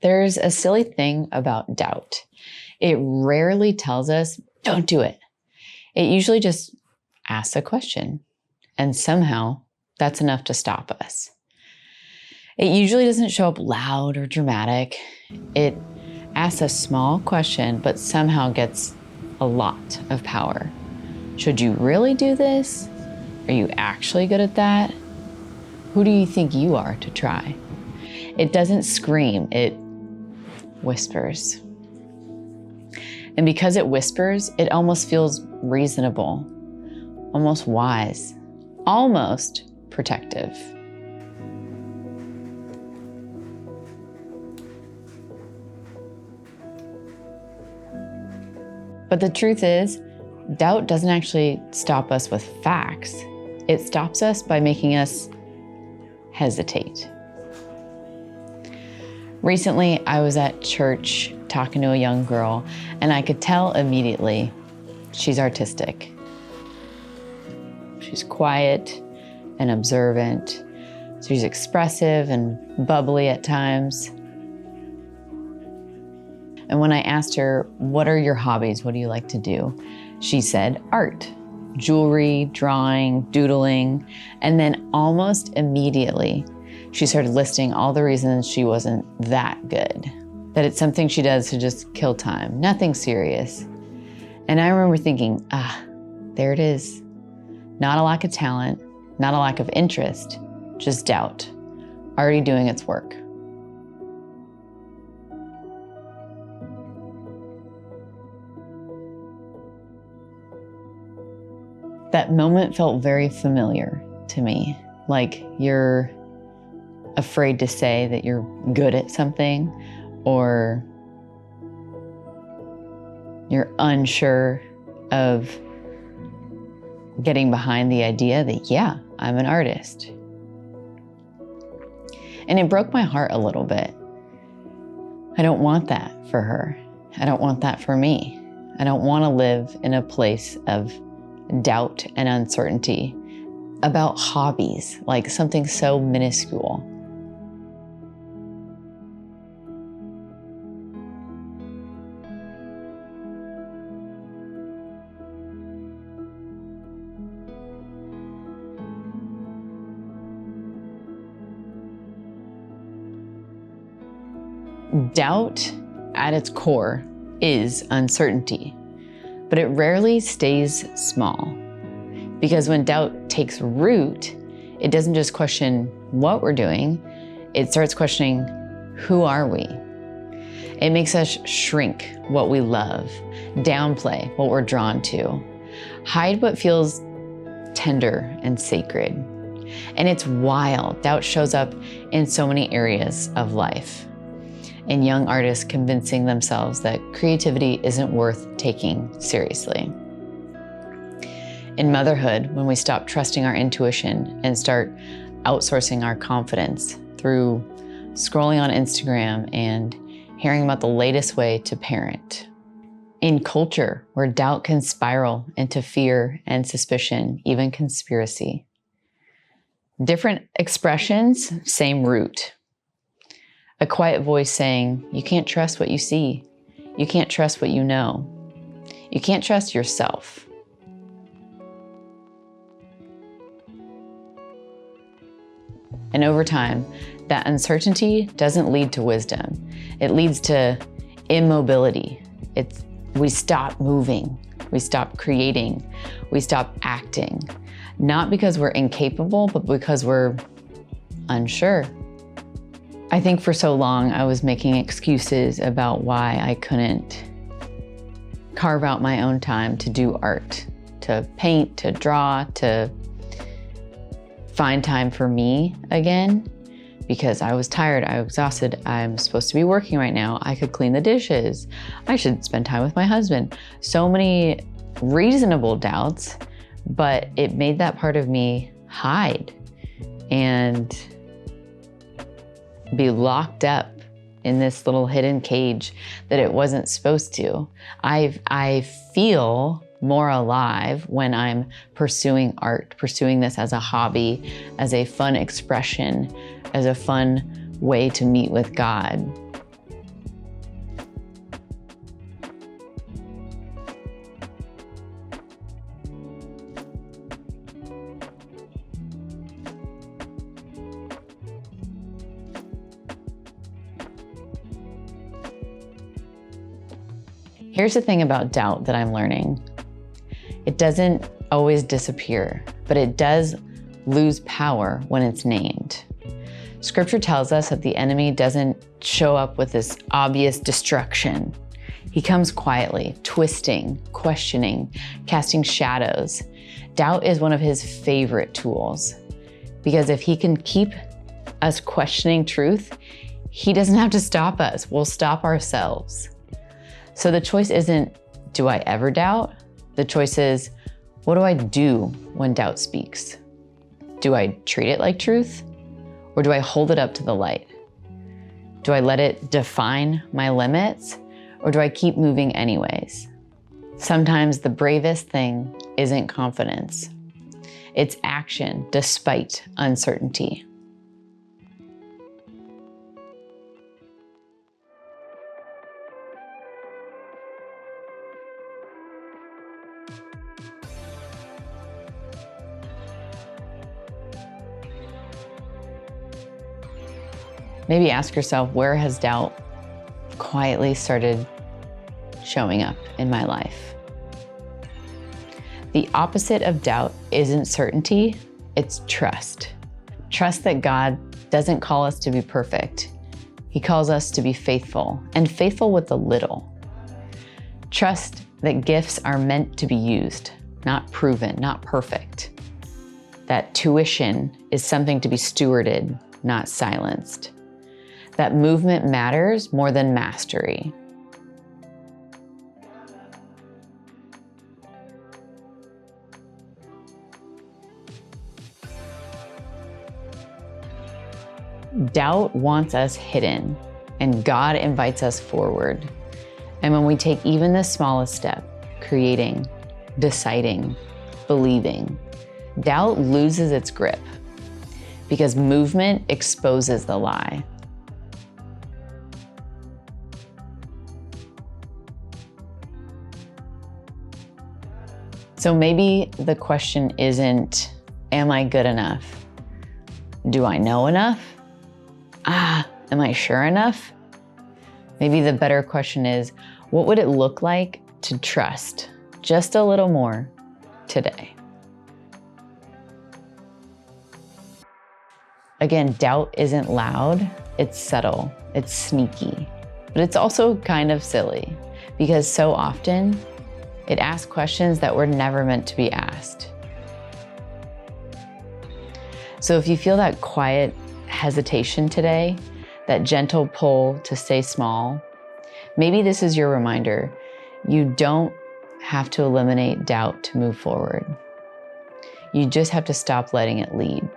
There's a silly thing about doubt. It rarely tells us, don't do it. It usually just asks a question, and somehow that's enough to stop us. It usually doesn't show up loud or dramatic. It asks a small question, but somehow gets a lot of power. Should you really do this? Are you actually good at that? Who do you think you are to try? It doesn't scream, it whispers. And because it whispers, it almost feels reasonable, almost wise, almost protective. But the truth is, doubt doesn't actually stop us with facts. It stops us by making us hesitate. Recently, I was at church talking to a young girl, and I could tell immediately she's artistic. She's quiet and observant. She's expressive and bubbly at times. And when I asked her, what are your hobbies? What do you like to do? She said, art, jewelry, drawing, doodling. And then almost immediately, she started listing all the reasons she wasn't that good, that it's something she does to just kill time, nothing serious. And I remember thinking, there it is. Not a lack of talent, not a lack of interest, just doubt, already doing its work. That moment felt very familiar to me, like you're afraid to say that you're good at something, or you're unsure of getting behind the idea that, yeah, I'm an artist. And it broke my heart a little bit. I don't want that for her. I don't want that for me. I don't want to live in a place of doubt and uncertainty about hobbies, like something so minuscule. Doubt at its core is uncertainty, but it rarely stays small. Because when doubt takes root, it doesn't just question what we're doing, it starts questioning, who are we? It makes us shrink what we love, downplay what we're drawn to, hide what feels tender and sacred. And it's wild. Doubt shows up in so many areas of life. In young artists convincing themselves that creativity isn't worth taking seriously. In motherhood, when we stop trusting our intuition and start outsourcing our confidence through scrolling on Instagram and hearing about the latest way to parent. In culture, where doubt can spiral into fear and suspicion, even conspiracy. Different expressions, same root. A quiet voice saying, you can't trust what you see. You can't trust what you know. You can't trust yourself. And over time, that uncertainty doesn't lead to wisdom. It leads to immobility. We stop moving. We stop creating. We stop acting. Not because we're incapable, but because we're unsure. I think for so long I was making excuses about why I couldn't carve out my own time to do art, to paint, to draw, to find time for me again, because I was tired, I was exhausted, I'm supposed to be working right now, I could clean the dishes, I should spend time with my husband. So many reasonable doubts, but it made that part of me hide and be locked up in this little hidden cage that it wasn't supposed to. I feel more alive when I'm pursuing art, pursuing this as a hobby, as a fun expression, as a fun way to meet with God. Here's the thing about doubt that I'm learning. It doesn't always disappear, but it does lose power when it's named. Scripture tells us that the enemy doesn't show up with this obvious destruction. He comes quietly, twisting, questioning, casting shadows. Doubt is one of his favorite tools, because if he can keep us questioning truth, he doesn't have to stop us. We'll stop ourselves. So the choice isn't, do I ever doubt? The choice is, what do I do when doubt speaks? Do I treat it like truth? Or do I hold it up to the light? Do I let it define my limits? Or do I keep moving anyways? Sometimes the bravest thing isn't confidence. It's action despite uncertainty. Maybe ask yourself, where has doubt quietly started showing up in my life? The opposite of doubt isn't certainty, it's trust. Trust that God doesn't call us to be perfect. He calls us to be faithful, and faithful with the little. Trust that gifts are meant to be used, not proven, not perfect. That tuition is something to be stewarded, not silenced. That movement matters more than mastery. Doubt wants us hidden, and God invites us forward. And when we take even the smallest step, creating, deciding, believing, doubt loses its grip, because movement exposes the lie. So maybe the question isn't, am I good enough? Do I know enough? Am I sure enough? Maybe the better question is, what would it look like to trust just a little more today? Again, doubt isn't loud, it's subtle, it's sneaky, but it's also kind of silly, because so often it asks questions that were never meant to be asked. So if you feel that quiet hesitation today, that gentle pull to stay small, maybe this is your reminder. You don't have to eliminate doubt to move forward. You just have to stop letting it lead.